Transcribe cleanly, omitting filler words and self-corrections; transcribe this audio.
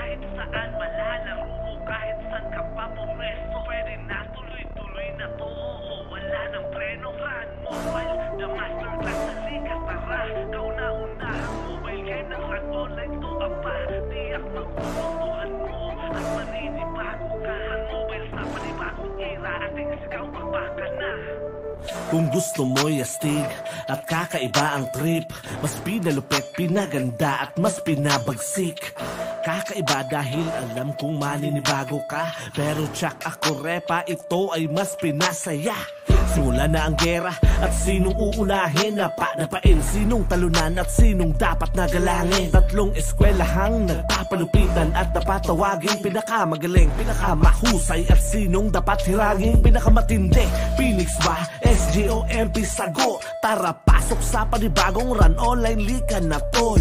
kahit saan malalaro mo, kahit saan ka pa pumesto. Pwede na tuloy-tuloy na to, oo, wala nang preno. Run Mobile, the masterclass sa likas. Tara, kauna-una ang mobile game ng Run Online to aba. Tiyak magugustuhan mo at maninibago ka. Run Mobile sa panibagong era, ating sigaw magbaka na. Kung gusto mo'y astig at kakaiba ang trip, mas pinalupit, pinaganda at mas pinabagsik. Kakaiba dahil alam kong maninibago ka, pero tsak ako repa, ito ay mas pinasaya. Simula na ang gera at sinong uunahin, napain sinong talunan at sinong dapat nagalangin. Tatlong eskwelahang nagpapalupitan at napatawagin, pinakamagaling, pinakamahusay at sinong dapat hirangin. Pinakamatindi, Phoenix ba? SGOMP sago. Tara pasok sa panibagong Run Online, lika na tol.